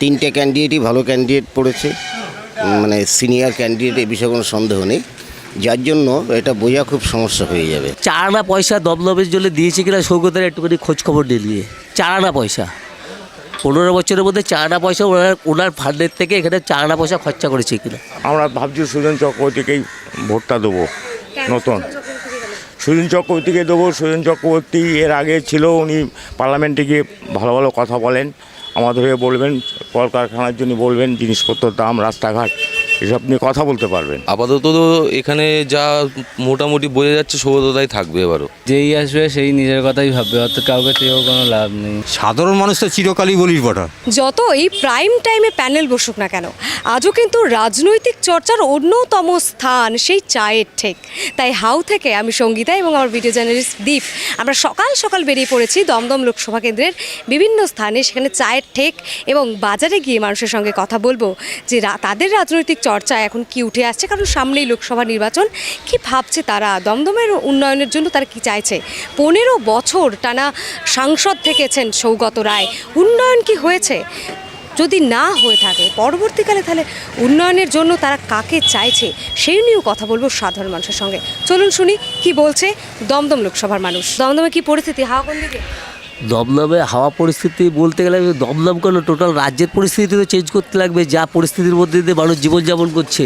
তিনটে ক্যান্ডিডেটই ভালো ক্যান্ডিডেট পড়েছে, মানে সিনিয়র ক্যান্ডিডেট, এ বিষয়ে কোনো সন্দেহ নেই। যার জন্য এটা বোঝা খুব সমস্যা হয়ে যাবে। 4 আনা পয়সা দমদমের জন্য দিয়েছে কিনা সৌগতের একটুখানি খোঁজ খবর নিয়ে 4 আনা পয়সা 15 বছরের মধ্যে 4 আনা পয়সা ওনার ফান্ডের থেকে এখানে 4 আনা পয়সা খরচা করেছে কিনা। আমরা ভাবছি সুজন চক্রবর্তীকেই ভোটটা দেবো। নতুন সুজন চক্রবর্তীকে দেবো। সুজন চক্রবর্তী এর আগে ছিল, উনি পার্লামেন্টে গিয়ে ভালো ভালো কথা বলেন, আমাদের হয়ে বলবেন, কলকারখানার জন্য বলবেন, জিনিসপত্রের দাম, রাস্তাঘাট এসব নিয়ে কথা বলতে পারবেন। আপাতত তো এখানে যা মোটামুটি বোঝা যাচ্ছে সৌগতদাই থাকবে এবারও। যেই আসবে সেই নিজের কথাই ভাববে, অত কাউকে চেয়েও কোনো লাভ নেই। সাধারণ মানুষ তো চিরকালই বলির পাঠা। যতই প্রাইম টাইমে প্যানেল বসুক না কেন, আজও কিন্তু রাজনৈতিক চর্চার অন্যতম স্থান সেই চায়ের ঠেক। তাই হাউ থেকে আমি সঙ্গীতা এবং আমার ভিডিও জার্নালিস্ট দীপ আমরা সকাল সকাল বেরিয়ে পড়েছি দমদম লোকসভা কেন্দ্রের বিভিন্ন স্থানে, সেখানে চায়ের ঠেক এবং বাজারে গিয়ে মানুষের সঙ্গে কথা বলবো যে তাদের রাজনৈতিক চর্চা এখন কি উঠে আসছে, কারণ সামনেই লোকসভা নির্বাচন। কি ভাবছে তারা, দমদমের উন্নয়নের জন্য তারা কি চাইছে। 15 বছর টানা সাংসদ থেকেছেন সৌগত রায়, উন্নয়ন কি হয়েছে? যদি না হয়ে থাকে পরবর্তীকালে তাহলে উন্নয়নের জন্য তারা কাকে চাইছে সেই নিয়েও কথা বলবো সাধারণ মানুষের সঙ্গে। চলুন শুনি কি বলছে দমদম লোকসভার মানুষ। দমদমে কি পরিস্থিতি, হাওয়া কোন দিকে? দমদমে হাওয়া পরিস্থিতি বলতে গেলে দমদম কেন, টোটাল রাজ্যের পরিস্থিতি তো চেঞ্জ করতে লাগবে। যা পরিস্থিতির মধ্যে দিয়ে মানুষ জীবনযাপন করছে,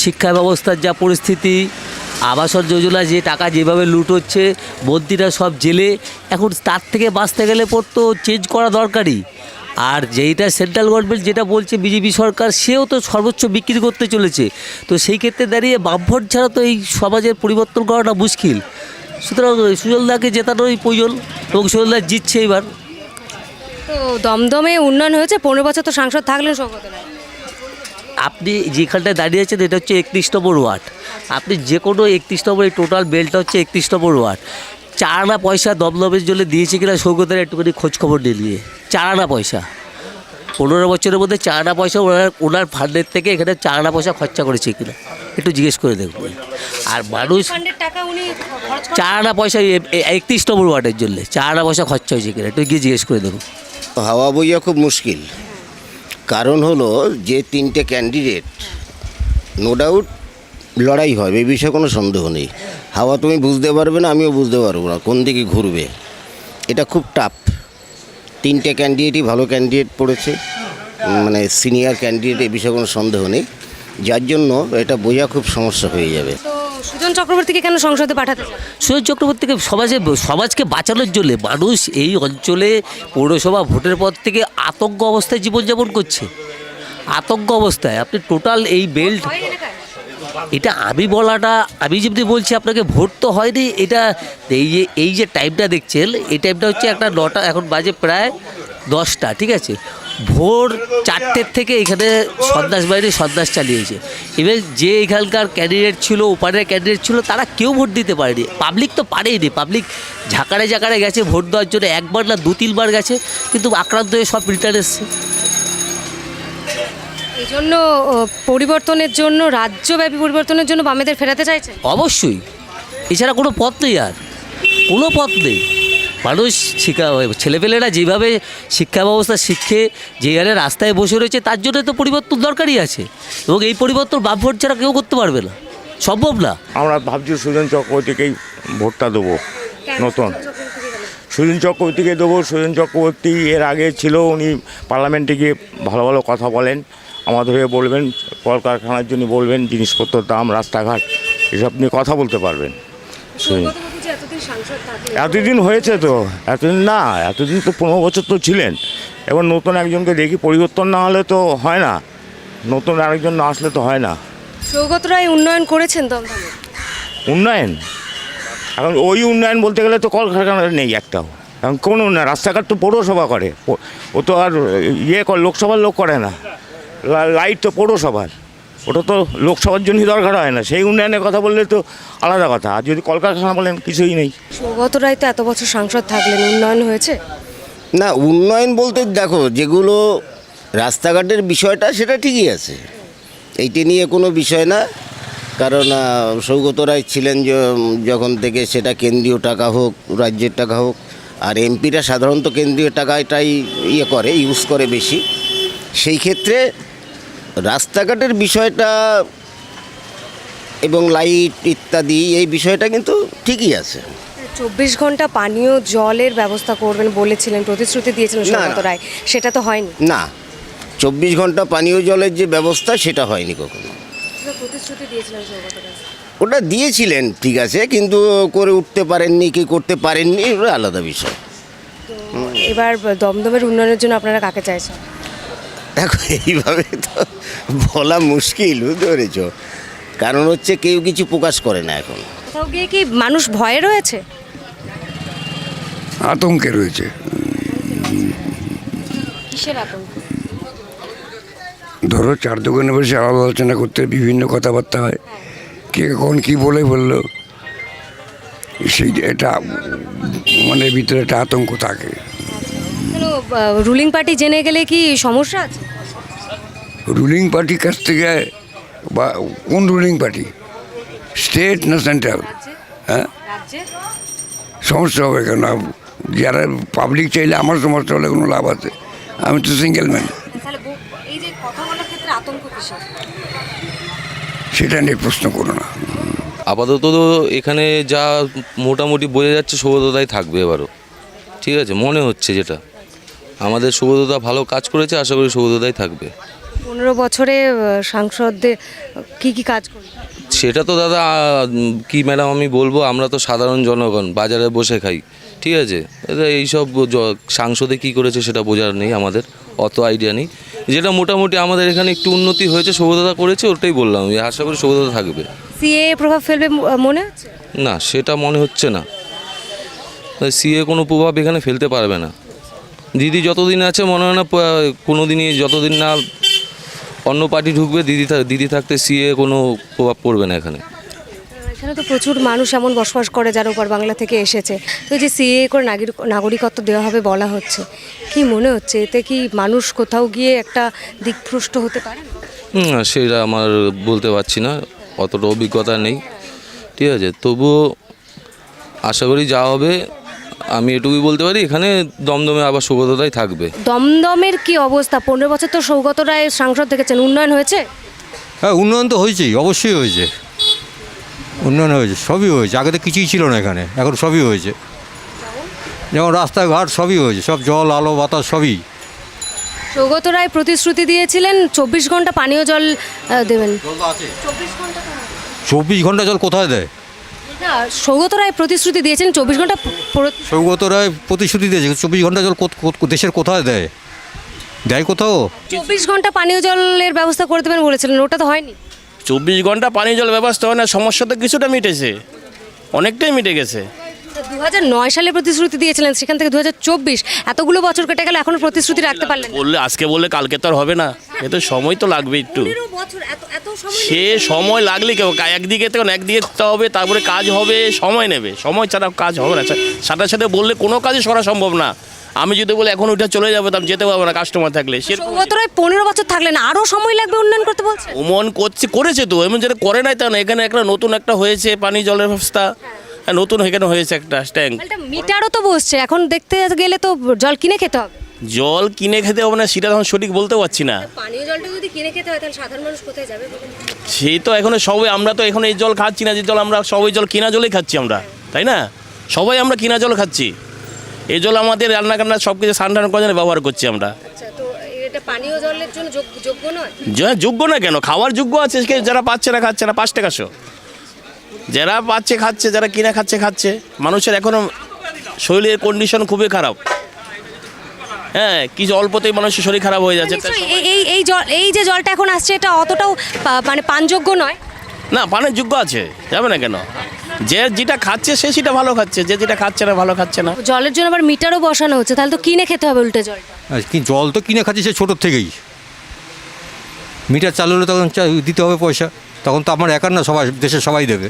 শিক্ষা ব্যবস্থার যা পরিস্থিতি, আবাসন যোজনা যে টাকা যেভাবে লুট হচ্ছে, মন্ত্রীরা সব জেলে, এখন তার থেকে বাঁচতে গেলে পর তো চেঞ্জ করা দরকারই। আর যেইটা সেন্ট্রাল গভর্নমেন্ট যেটা বলছে বিজেপি সরকার, সেও তো সর্বোচ্চ বিক্রি করতে চলেছে। তো সেই ক্ষেত্রে দাঁড়িয়ে বামফ্রন্ট ছাড়া তো এই সমাজের পরিবর্তন করাটা মুশকিল। সুতরাং সুজলদাকে জেতানোই প্রয়োজন এবং সুজলদা জিতছে এবার। তো দমদমে উন্নয়ন হয়েছে, 15 বছর তো সাংসদ থাকলেন সৌগত রায়। আপনি যেখানটায় দাঁড়িয়েছেন এটা হচ্ছে 31 নম্বর ওয়ার্ড। আপনি যে কোনো 31 নম্বর, এই টোটাল বেলটা হচ্ছে 31 নম্বর ওয়ার্ড। 4 আনা পয়সা দমদমের জন্য দিয়েছে কিনা সৌগতের একটুখানি খোঁজ খবর নিয়ে 4 আনা পয়সা 15 বছরের মধ্যে 4 আনা পয়সা ওনার ফান্ডের থেকে এখানে 4 আনা পয়সা খরচা করেছে কিনা একটু জিজ্ঞেস করে দেখুন। আর মানুষ 4 আনা পয়সা 31 নম্বর ওয়ার্ডের জন্য 4 আনা পয়সা খরচা হয়েছে কিনা একটু গিয়ে জিজ্ঞেস করে দেখুন। হাওয়া বোঝা খুব মুশকিল, কারণ হলো যে তিনটে ক্যান্ডিডেট, নো ডাউট লড়াই হবে, এই বিষয়ে কোনো সন্দেহ নেই। হাওয়া তুমি বুঝতে পারবে না, আমিও বুঝতে পারবো না কোন দিকে ঘুরবে। এটা খুব টাফ। তিনটে ক্যান্ডিডেটই ভালো ক্যান্ডিডেট পড়েছে, মানে সিনিয়র ক্যান্ডিডেট, এ বিষয়ে কোনো সন্দেহ নেই। যার জন্য এটা বোঝা খুব সমস্যা হয়ে যাবে। তো সুজন চক্রবর্তীকে কেন সংসদে পাঠাতে চান? সুজন চক্রবর্তীকে সমাজকে বাঁচানোর জন্য। মানুষ এই অঞ্চলে পৌরসভা ভোটের পর থেকে আতঙ্ক অবস্থায় জীবনযাপন করছে, আতঙ্ক অবস্থায়। আপনি টোটাল এই বেল্ট, এটা আমি যেমনি বলছি আপনাকে, ভোট তো হয়নি। এটা এই যে টাইমটা দেখছেন, এই টাইমটা হচ্ছে একটা 9টা, এখন বাজে প্রায় 10টা, ঠিক আছে। ভোর 4টের থেকে এখানে সন্ত্রাস চালিয়েছে। এবার যে এখানকার ক্যান্ডিডেট ছিল, ওপারের ক্যান্ডিডেট ছিল, তারা কেউ ভোট দিতে পারেনি। পাবলিক তো পারেনি, পাবলিক ঝাঁকারে গেছে ভোট দেওয়ার জন্য, একবার না 2-3 বার গেছে, কিন্তু আক্রান্ত হয়ে সব রিটার্ন এসছে। এই জন্য পরিবর্তনের জন্য, রাজ্যব্যাপী পরিবর্তনের জন্য বামেদের ফেরাতে চাইছে অবশ্যই, এছাড়া কোনো পথ নেই, আর কোনো পথ নেই। মানুষ ছেলেপেলেরা যেভাবে শিক্ষা ব্যবস্থা শিখে যে হারে রাস্তায় বসে রয়েছে, তার জন্য তো পরিবর্তন দরকারই আছে, এবং এই পরিবর্তন বামফ্রন্ট ছাড়া কেউ করতে পারবে না, সম্ভব না। আমরা ভাবছি সুজন চক্রবর্তীকেই ভোটটা দেবো। নতুন সুজন চক্রবর্তীকে দেবো। সুজন চক্রবর্তী এর আগে ছিল, উনি পার্লামেন্টে গিয়ে ভালো ভালো কথা বলেন, আমাদের হয়ে বলবেন, কলকারখানার জন্য বলবেন, জিনিসপত্রের দাম, রাস্তাঘাট এসব নিয়ে কথা বলতে পারবেন। এতদিন হয়েছে তো, এতদিন তো 15 বছর তো ছিলেন। এবার নতুন একজনকে দেখি, পরিবর্তন না হলে তো হয় না, নতুন আরেকজন না আসলে তো হয় না। সৌগত রায় উন্নয়ন করেছেন দমদমে? উন্নয়ন, এখন ওই উন্নয়ন বলতে গেলে তো কলকারখানা নেই একটাও। এখন কোনো উন্নয়ন, রাস্তাঘাট তো পৌরসভা করে, ও তো আর লোকসভার লোক করে না। লাইট তো পৌরসভার, ওটা তো লোকসভার জন্যই দরকার হয় না। সেই উন্নয়নের কথা বললে তো আলাদা কথা, আর যদি কলকারখানা বলেন কিছুই নেই। সৌগত রায় তো এত বছর সাংসদ থাকলেন, উন্নয়ন হয়েছে? না, উন্নয়ন বলতে দেখো, যেগুলো রাস্তাঘাটের বিষয়টা সেটা ঠিকই আছে, এইটি নিয়ে কোনো বিষয় না। কারণ সৌগত রায় ছিলেন যখন থেকে, সেটা কেন্দ্রীয় টাকা হোক, রাজ্যের টাকা হোক, আর এমপিরা সাধারণত কেন্দ্রীয় টাকাটাই ইউজ করে বেশি, সেই ক্ষেত্রে রাস্তাঘাটের বিষয়টা এবং লাইট ইত্যাদি এই বিষয়টা কিন্তু ঠিকই আছে। 24 ঘন্টা পানীয় জলের ব্যবস্থা করবেন বলেছিলেন, প্রতিশ্রুতি দিয়েছিলেন না, না। সৌগত রায়, সেটা তো হয়নি। না, 24 ঘন্টা পানীয় জলের যে ব্যবস্থা সেটা হয়নি কখনো। প্রতিশ্রুতি দিয়েছিলেন সৌগত রায়। ওটা দিয়েছিলেন ঠিক আছে, কিন্তু করে উঠতে পারেননি কি করতে পারেননি ওটা আলাদা বিষয়। এবার দমদমের উন্নয়নের জন্য আপনারা কাকে চাইছেন? দেখো এইভাবে তো বলা মুশকিল, বুঝতে পেরেছ? কারণ হচ্ছে কেউ কিছু প্রকাশ করে না এখন। কোথাও গিয়ে কি মানুষ ভয়ে রয়েছে? আতঙ্কে রয়েছে। কিসের আতঙ্ক? ধরো চার দোকানে বসে আলাপ আলোচনা করতে বিভিন্ন কথাবার্তা হয়, কে কখন কী বললো, সেই এটা মানে ভিতরে একটা আতঙ্ক থাকে। রুলিং পার্টি জেনে গেলে কি সমস্যা আছে? রুলিং পার্টির কাছ থেকে বা কোন রুলিং পার্টি, স্টেট না সেন্ট্রাল? হ্যাঁ, রাজ্যে সমস্যা হবে কেন? যারা পাবলিক চাইলে আমার সমস্যা হলে কোনো লাভ আছে? আমি তো সিঙ্গেল ম্যান। তাহলে এই যে কথা বলার ক্ষেত্রে আতঙ্ক কিসের? সেটা নিয়ে প্রশ্ন করো না। আপাতত তো এখানে যা মোটামুটি বোঝা যাচ্ছে সৌগতদাই থাকবে এবারও, ঠিক আছে, মনে হচ্ছে যেটা আমাদের সৌগতদা ভালো কাজ করেছে, আশা করি সৌগতদাই থাকবে। 15 বছরে সাংসদদের কি কি কাজ করবে? সেটা তো দাদা কি ম্যাডাম আমি বলবো, আমরা তো সাধারণ জনগণ, বাজারে বসে খাই, ঠিক আছে, এইসব সাংসদে কি করেছে সেটা বোঝার নেই, আমাদের অত আইডিয়া নেই। যেটা মোটামুটি আমাদের এখানে একটু উন্নতি হয়েছে সৌগতদা করেছে, ওটাই বললাম, আশা করি সৌগতদা থাকবে। সিএ প্রভাব ফেলবে মনে হচ্ছে? না, সেটা মনে হচ্ছে না, সিএ কোনো প্রভাব এখানে ফেলতে পারবে না। দিদি যতদিন আছে মনে হয় না কোনো দিনই, যতদিন না অন্য পার্টি ঢুকবে, দিদি থাকতে সিএ কোনো প্রভাব পড়বে না এখানে। এখানে তো প্রচুর মানুষ এমন বসবাস করে যারা উপর বাংলা থেকে এসেছে, তো এই যে সিএ করে নাগরিকত্ব দেওয়া হবে বলা হচ্ছে, কি মনে হচ্ছে এতে কি মানুষ কোথাও গিয়ে একটা দিকভ্রষ্ট হতে পারে? সেটা আমার বলতে পারছি না, অতটা অভিজ্ঞতা নেই, ঠিক আছে, তবুও আশা করি যা হবে আমি এটুকুই বলতে পারি, এখানে দমদমে আবার সৌগতদাই থাকবে। দমদমের কি অবস্থা? 15 বছর তো সৌগত রায় সাংসদ দেখেছেন, উন্নয়ন হয়েছে? হ্যাঁ, উন্নয়ন তো হয়েছেই, অবশ্যই হয়েছে, উন্নয়ন হয়েছে, সবই হয়েছে। আগে তো কিছুই ছিল না এখানে, এখন সবই হয়েছে, যেমন রাস্তাঘাট সবই হয়েছে, সব জল আলো বাতাস সবই। সৌগত রায় প্রতিশ্রুতি দিয়েছিলেন 24 ঘন্টা পানীয় জল দেবেন। 24 ঘন্টা জল কোথায় দেয়? না, সৌগত রায় প্রতিশ্রুতি দিয়েছেন 24 ঘন্টা সৌগত রায় প্রতিশ্রুতি দিয়েছে, 24 ঘন্টা জল দেশের কোথায় দেয়? দেয় কোথাও? 24 ঘন্টা পানীয় জলের ব্যবস্থা করে দেবেন বলেছিলেন, ওটা তো হয়নি। 24 ঘন্টা পানীয় জল ব্যবস্থা হয় না, সমস্যা তো কিছুটা মিটেছে, অনেকটাই মিটে গেছে। 2009 সালে প্রতিশ্রুতি দিয়েছিলেন, সেখান থেকে 2024, এতগুলো বছর কেটে গেল, এখনো প্রতিশ্রুতি রাখতে পারলেন না। বললে আজকে বললে কালকে তো আর হবে না, এ তো সময় তো লাগবে একটু। 15 বছর এত সময় সে সময় লাগলে কেউ একদিকে তখন একদিকে দিতে হবে, তারপরে কাজ হবে, সময় নেবে, সময় ছাড়া কাজ হবে না। সাথে সাথে বললে কোনো কাজই করা সম্ভব না। আমি যদি বলি এখন ওইটা চলে যাবে, তো আমি যেতে পারবো না কাস্টমার থাকলে। সে সৌগত রায় 15 বছর থাকলেন, আরও সময় লাগবে উন্নয়ন করতে বলছে। উন্নয়ন করেছে তো, এমন যেটা করে নাই তা না। এখানে একটা নতুন একটা হয়েছে পানি জলের ব্যবস্থা, নতুন এখানে হয়েছে একটা ট্যাঙ্ক। একটা মিটারও তো বসছে, এখন দেখতে গেলে তো জল কিনে খেতে হবে। জল কিনে খেতে হবে না সেটা তখন সঠিক বলতে পারছি না। পানীয় জলটা যদি কিনে খেতে হয় তাহলে সাধারণ মানুষ কোথায় যাবে? সেই তো এখন সবাই, আমরা তো এখন এই জল খাচ্ছি না, যে জল আমরা সবাই জল কিনা জলেই খাচ্ছি আমরা, তাই না? সবাই আমরা কিনা জল খাচ্ছি, এই জল আমাদের রান্না কান্না সব কিছু স্নান টান করে ব্যবহার করছি আমরা। আচ্ছা, তো এটা পানীয় জলের জন্য যোগ্য নয়? যোগ্য না কেন, খাওয়ার যোগ্য আছে, যারা পাচ্ছে না খাচ্ছে না, 5 টাকা শো। যারা পাচ্ছে খাচ্ছে, যারা কিনা খাচ্ছে খাচ্ছে। মানুষের এখনও শরীরের কন্ডিশন খুবই খারাপ, হ্যাঁ, কিছু অল্পতেই মানুষের শরীর খারাপ হয়ে যাচ্ছে। এই যে জলটা এখন আসছে, এটা অতটাও মানে পানযোগ্য নয় না, পানের যোগ্য আছে, যাবে না কেন? যে যেটা খাচ্ছে সে সেটা ভালো খাচ্ছে, যে যেটা খাচ্ছে না ভালো খাচ্ছে না। জলের জন্য আবার মিটারও বসানো হচ্ছে, তাহলে তো কিনে খেতে হবে উল্টে জলটা। কি জল তো কিনে খাচ্ছি সে ছোটোর থেকেই, মিটার চালু হলে তখন দিতে হবে পয়সা, তখন তো আমার একার না, সবাই দেশের সবাই দেবে,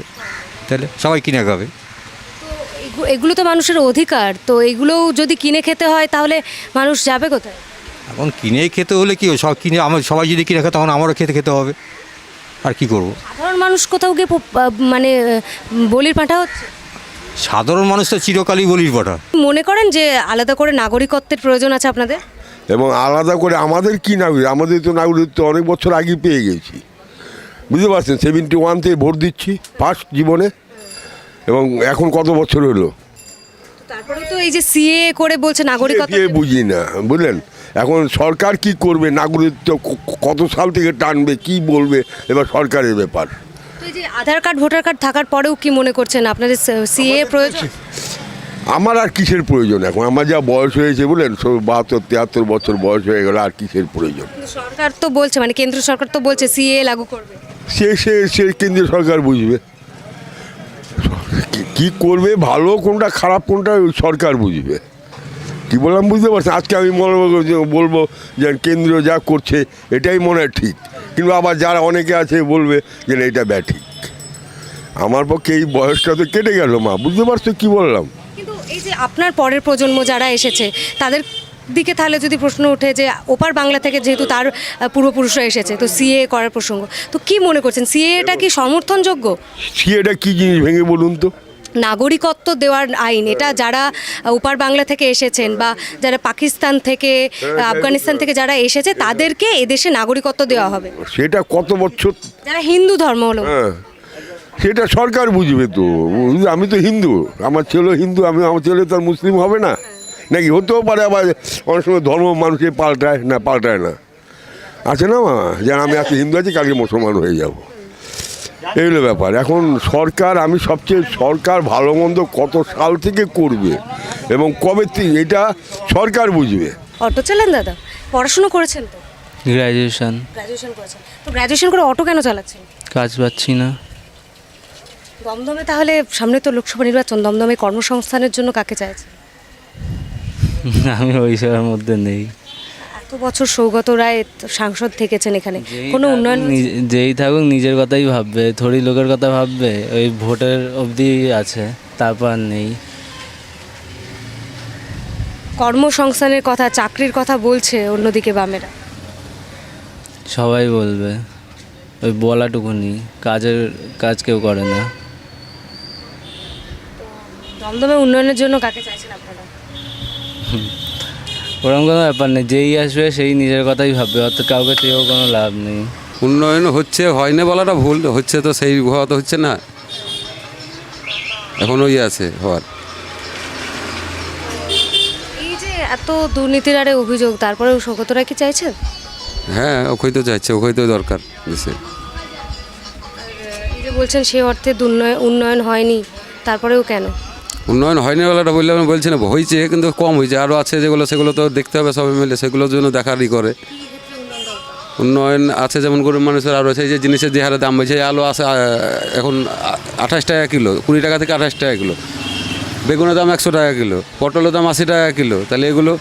তাহলে সবাই কিনে খাবে। এগুলো তো মানুষের অধিকার, তো এগুলোও যদি কিনে খেতে হয় তাহলে মানুষ যাবে কোথায়? এখন কিনে খেতে হলে কি সব কিনে, আমার সবাই যদি কিনে খায় তখন আমারও খেতে হবে, আর কি করব? সাধারণ মানুষ কোথাও গিয়ে মানে বলির পাঁঠা হচ্ছে। সাধারণ মানুষ তো চিরকালই বলির পাঠা। মনে করেন যে আলাদা করে নাগরিকত্বের প্রয়োজন আছে আপনাদের? এবং আলাদা করে আমাদের কি নাগরিক, আমাদের তো নাগরিকত্ব অনেক বছর আগে পেয়ে গেছি, বুঝতে পারছেন। 71 থেকে ভোট দিচ্ছি ফার্স্ট জীবনে, এবং এখন কত বছর হলো। তারপরে তো এই যে সিএ করে বলছে নাগরিকত্ব বিয়ে বুঝি না, বুঝলেন। এখন সরকার কি করবে, নাগরিকত্ব কত সাল থেকে টানবে, কি বলবে, এবার সরকারের ব্যাপার। তো এই যে আধার কার্ড ভোটার কার্ড থাকার পরেও কি মনে করছেন আপনাদের সিএ প্রয়োজন? আমার আর কিসের প্রয়োজন এখন, আমার যা বয়স হয়েছে বুঝলেন, 72 73 বছর বয়স হয়ে গেল, আর কিসের প্রয়োজন। কিন্তু সরকার তো বলছে, মানে কেন্দ্র সরকার তো বলছে সিএ লাগু করবে। সে কেন্দ্রীয় সরকার বুঝবে কি করবে, ভালো কোনটা খারাপ কোনটা ওই সরকার বুঝবে। কি বললাম বুঝতে পারছেন। আজকে আমি বলবো যে কেন্দ্রীয় যা করছে এটাই মনে হয় ঠিক, কিন্তু আবার যারা অনেকে আছে বলবে যে না, এটা ব্যাঠিক। আমার পক্ষে এই বয়সটা তো কেটে গেল মা, বুঝতে পারছো কি বললাম। কিন্তু এই যে আপনার পরের প্রজন্ম যারা এসেছে তাদের দিকে তাহলে যদি প্রশ্ন ওঠে যে ওপার বাংলা থেকে যেহেতু তার পূর্বপুরুষরা এসেছে, তো সিএ করার প্রসঙ্গ, তো কি মনে করছেন সিএটা কি সমর্থনযোগ্য? এটা কি জিনিস ভেঙে বলুন তো। নাগরিকত্ব দেওয়ার আইন, এটা যারা ওপার বাংলা থেকে এসেছেন বা যারা পাকিস্তান থেকে আফগানিস্তান থেকে যারা এসেছে তাদেরকে এদেশে নাগরিকত্ব দেওয়া হবে। সেটা কত বছর, যারা হিন্দু ধর্ম হলো, হ্যাঁ সেটা সরকার বুঝবে তো। আমি তো হিন্দু, আমার ছেলে হিন্দু, আমার ছেলে তো আর মুসলিম হবে না নাকি? হতেও পারে, আবার অনেক সময় ধর্ম মানুষে পাল্টায় না। আছে না মা, যেন আমি আজকে হিন্দু আছি কালকে মুসলমান হয়ে যাব, এই হলো ব্যাপার। এখন সরকার, আমি সবচেয়ে সরকার ভালো মন্দ কত সাল থেকে করবে এবং কবে থেকে, এটা সরকার বুঝবে। অটো চালান দাদা? পড়াশুনো করেছেন তো? গ্র্যাজুয়েশন করেছেন, তো গ্র্যাজুয়েশন করে অটো কেন চালাচ্ছেন? কাজ পাচ্ছি না। দমদমে তাহলে সামনে তো লোকসভা নির্বাচন, দমদমে কর্মসংস্থানের জন্য কাকে চাইছেন? আমি ওইসবের মধ্যে নেই। এত বছর সৌগত রায় সাংসদ থেকেছেন এখানে, কোনো উন্নয়ন? যেই থাকুক নিজের কথাই ভাববে, থোড়ি লোকের কথা ভাববে। ওই ভোটের অবধি আছে, তারপর আর নেই। কর্মসংস্থানের কথা, চাকরির কথা বলছে অন্যদিকে বামেরা। সবাই বলবে, ওই বলাটুকুনি, কাজ কেউ করে না। দমদমে উন্নয়নের জন্য কাকে চাইছেন আপনারা? ওরকম কোনো ব্যাপার নেই, যেই আসবে সেই নিজের কথাই ভাববে, অত কাউকে চেয়েও কোনো লাভ নেই। উন্নয়ন হচ্ছে, হয় না বলাটা ভুল, হচ্ছে তো সেই হওয়া তো হচ্ছে না, এখন ওই আছে হওয়ার। এই যে এত দুর্নীতির আরে অভিযোগ, তারপরেও সৌগত রায় কি চাইছেন? হ্যাঁ, ওখাই তো চাইছে, ওখাই তো দরকার দেশে। এই যে বলছেন সে অর্থে উন্নয়ন হয়নি, তারপরেও কেন? উন্নয়ন হয়নি বলাটা বললে আমি বলছি না, হয়েছে কিন্তু কম হয়েছে, আরও আছে যেগুলো, সেগুলো তো দেখতে হবে সবাই মিলে, সেগুলোর জন্য দেখারই করে। উন্নয়ন আছে যেমন গরিব মানুষের আরও আছে, যে জিনিসের যে হারে দাম হয়েছে, আলু আছে এখন 28 টাকা কিলো, 20 টাকা থেকে 28 টাকা কিলো। বেগুনের দাম 100 টাকা কিলো, পটলের দাম 80 টাকা কিলো। তাহলে এগুলো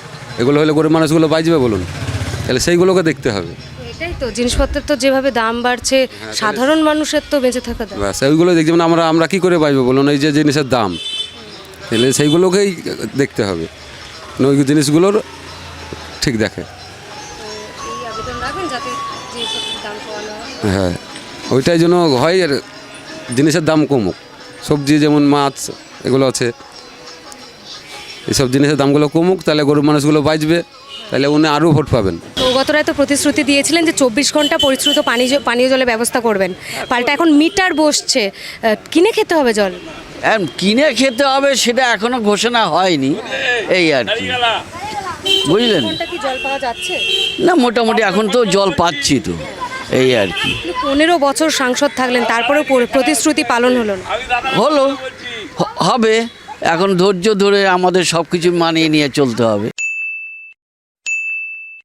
হলে গরিব মানুষগুলো বাঁচবে বলুন? তাহলে সেইগুলোকে দেখতে হবে। এটাই তো, জিনিসপত্রের তো যেভাবে দাম বাড়ছে, সাধারণ মানুষের তো বেঁচে থাকা দাম। ব্যাস ওইগুলো দেখছি, মানে আমরা কী করে বাঁচবো বলুন? এই যে জিনিসের দাম, তাহলে সেইগুলোকেই দেখতে হবে, ওই জিনিসগুলোর ঠিক দেখে। হ্যাঁ, ওইটাই জন্য হয়, আর জিনিসের দাম কমুক। সবজি যেমন মাছ এগুলো আছে, এইসব জিনিসের দামগুলো কমুক, তাহলে গরিব মানুষগুলো বাঁচবে, তাহলে উনি আরও ভোট পাবেন। সৌগত রায় তো প্রতিশ্রুতি দিয়েছিলেন যে 24 ঘন্টা পরিশ্রুত পানীয় জলের ব্যবস্থা করবেন, পাল্টা এখন মিটার বসছে, কিনে খেতে হবে জল। কিনে খেতে হবে সেটা এখনো ঘোষণা হয়নি, এই আর কি, বুঝলেন? কি জল পাওয়া যাচ্ছে না, মোটামুটি এখন তো জল পাচ্ছি তো, এই আর কি। 15 বছর সাংসদ থাকলেন, তারপরেও প্রতিশ্রুতি পালন হলো না। হবে, এখন ধৈর্য ধরে আমাদের সব কিছু মানিয়ে নিয়ে চলতে হবে।